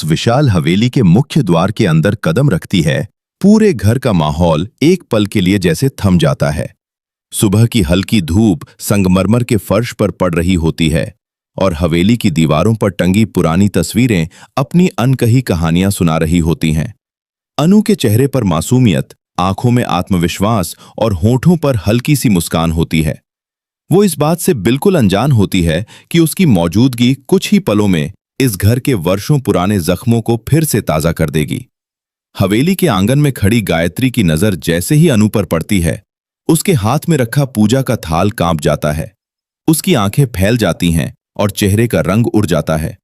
विशाल हवेली के मुख्य द्वार के अंदर कदम रखती है, पूरे घर का माहौल एक पल के लिए जैसे थम जाता है। सुबह की हल्की धूप संगमरमर के फर्श पर पड़ रही होती है और हवेली की दीवारों पर टंगी पुरानी तस्वीरें अपनी अनकही कहानियां सुना रही होती हैं। अनु के चेहरे पर मासूमियत, आंखों में आत्मविश्वास और होठों पर हल्की सी मुस्कान होती है। वो इस बात से बिल्कुल अनजान होती है कि उसकी मौजूदगी कुछ ही पलों में इस घर के वर्षों पुराने जख्मों को फिर से ताजा कर देगी। हवेली के आंगन में खड़ी गायत्री की नजर जैसे ही अनु पर पड़ती है, उसके हाथ में रखा पूजा का थाल कांप जाता है। उसकी आंखें फैल जाती हैं और चेहरे का रंग उड़ जाता है।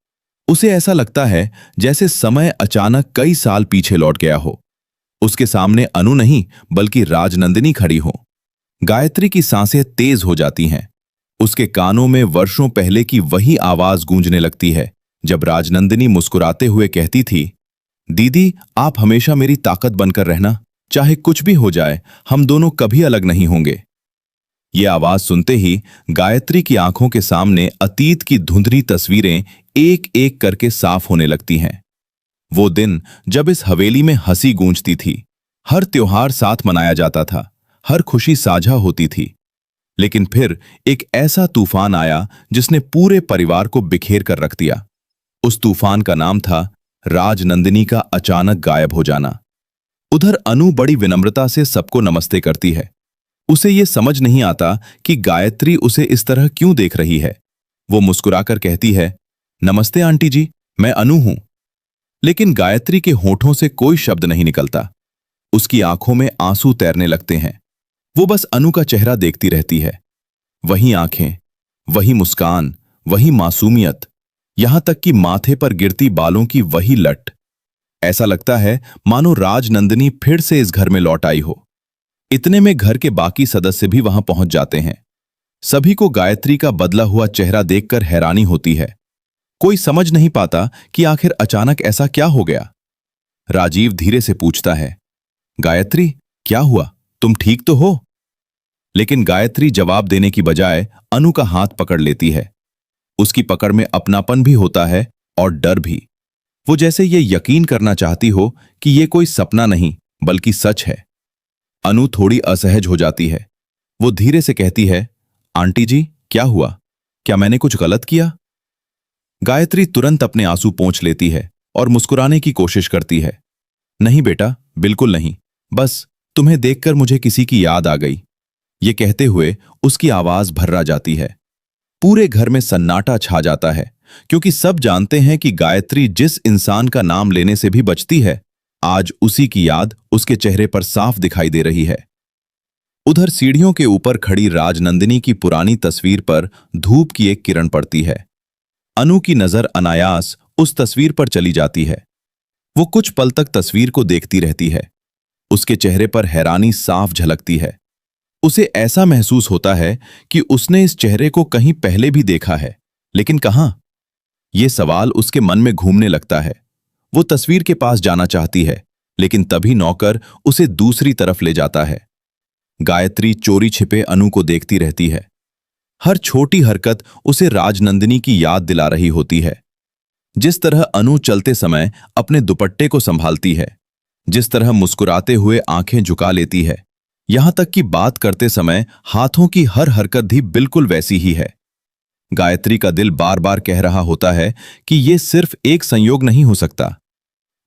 उसे ऐसा लगता है जैसे समय अचानक कई साल पीछे लौट गया हो। उसके सामने अनु नहीं बल्कि राजनंदिनी खड़ी हो। गायत्री की सांसें तेज हो जाती हैं। उसके कानों में वर्षों पहले की वही आवाज गूंजने लगती है जब राजनंदिनी मुस्कुराते हुए कहती थी, दीदी आप हमेशा मेरी ताकत बनकर रहना, चाहे कुछ भी हो जाए हम दोनों कभी अलग नहीं होंगे। ये आवाज सुनते ही गायत्री की आंखों के सामने अतीत की धुंधली तस्वीरें एक एक करके साफ होने लगती हैं। वो दिन जब इस हवेली में हंसी गूंजती थी, हर त्योहार साथ मनाया जाता था, हर खुशी साझा होती थी। लेकिन फिर एक ऐसा तूफान आया जिसने पूरे परिवार को बिखेर कर रख दिया। उस तूफान का नाम था राजनंदिनी का अचानक गायब हो जाना। उधर अनु बड़ी विनम्रता से सबको नमस्ते करती है। उसे ये समझ नहीं आता कि गायत्री उसे इस तरह क्यों देख रही है। वो मुस्कुराकर कहती है, नमस्ते आंटी जी, मैं अनु हूं। लेकिन गायत्री के होठों से कोई शब्द नहीं निकलता। उसकी आंखों में आंसू तैरने लगते हैं। वो बस अनु का चेहरा देखती रहती है। वही आंखें, वही मुस्कान, वही मासूमियत, यहां तक कि माथे पर गिरती बालों की वही लट। ऐसा लगता है मानो राजनंदिनी फिर से इस घर में लौट आई हो। इतने में घर के बाकी सदस्य भी वहां पहुंच जाते हैं। सभी को गायत्री का बदला हुआ चेहरा देखकर हैरानी होती है। कोई समझ नहीं पाता कि आखिर अचानक ऐसा क्या हो गया। राजीव धीरे से पूछता है, गायत्री क्या हुआ, तुम ठीक तो हो? लेकिन गायत्री जवाब देने की बजाय अनु का हाथ पकड़ लेती है। उसकी पकड़ में अपनापन भी होता है और डर भी। वो जैसे ये यकीन करना चाहती हो कि ये कोई सपना नहीं बल्कि सच है। अनु थोड़ी असहज हो जाती है। वो धीरे से कहती है, आंटी जी क्या हुआ, क्या मैंने कुछ गलत किया? गायत्री तुरंत अपने आंसू पोंछ लेती है और मुस्कुराने की कोशिश करती है। नहीं बेटा, बिल्कुल नहीं, बस तुम्हें देखकर मुझे किसी की याद आ गई। ये कहते हुए उसकी आवाज भर्रा जाती है। पूरे घर में सन्नाटा छा जाता है क्योंकि सब जानते हैं कि गायत्री जिस इंसान का नाम लेने से भी बचती है, आज उसी की याद उसके चेहरे पर साफ दिखाई दे रही है। उधर सीढ़ियों के ऊपर खड़ी राजनंदिनी की पुरानी तस्वीर पर धूप की एक किरण पड़ती है। अनु की नजर अनायास उस तस्वीर पर चली जाती है। वो कुछ पल तक तस्वीर को देखती रहती है। उसके चेहरे पर हैरानी साफ झलकती है। उसे ऐसा महसूस होता है कि उसने इस चेहरे को कहीं पहले भी देखा है, लेकिन कहां? ये सवाल उसके मन में घूमने लगता है। वो तस्वीर के पास जाना चाहती है, लेकिन तभी नौकर उसे दूसरी तरफ ले जाता है। गायत्री चोरी छिपे अनु को देखती रहती है। हर छोटी हरकत उसे राजनंदिनी की याद दिला रही होती है। जिस तरह अनु चलते समय अपने दुपट्टे को संभालती है, जिस तरह मुस्कुराते हुए आंखें झुका लेती है, यहां तक कि बात करते समय हाथों की हर हरकत भी बिल्कुल वैसी ही है। गायत्री का दिल बार बार कह रहा होता है कि यह सिर्फ एक संयोग नहीं हो सकता,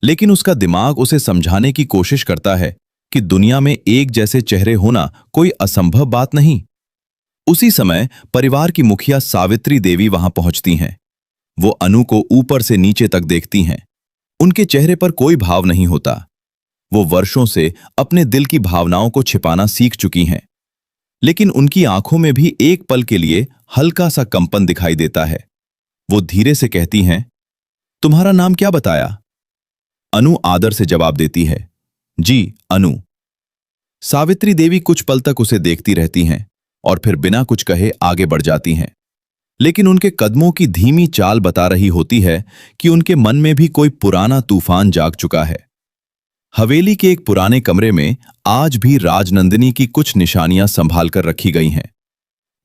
लेकिन उसका दिमाग उसे समझाने की कोशिश करता है कि दुनिया में एक जैसे चेहरे होना कोई असंभव बात नहीं। उसी समय परिवार की मुखिया सावित्री देवी वहां पहुंचती हैं। वो अनु को ऊपर से नीचे तक देखती हैं। उनके चेहरे पर कोई भाव नहीं होता। वो वर्षों से अपने दिल की भावनाओं को छिपाना सीख चुकी हैं, लेकिन उनकी आंखों में भी एक पल के लिए हल्का सा कंपन दिखाई देता है। वो धीरे से कहती हैं, तुम्हारा नाम क्या बताया? अनु आदर से जवाब देती है, जी अनु। सावित्री देवी कुछ पल तक उसे देखती रहती हैं और फिर बिना कुछ कहे आगे बढ़ जाती हैं, लेकिन उनके कदमों की धीमी चाल बता रही होती है कि उनके मन में भी कोई पुराना तूफान जाग चुका है। हवेली के एक पुराने कमरे में आज भी राजनंदिनी की कुछ निशानियां संभाल कर रखी गई हैं।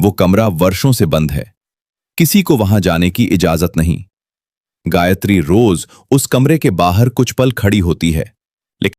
वो कमरा वर्षों से बंद है। किसी को वहां जाने की इजाजत नहीं। गायत्री रोज उस कमरे के बाहर कुछ पल खड़ी होती है,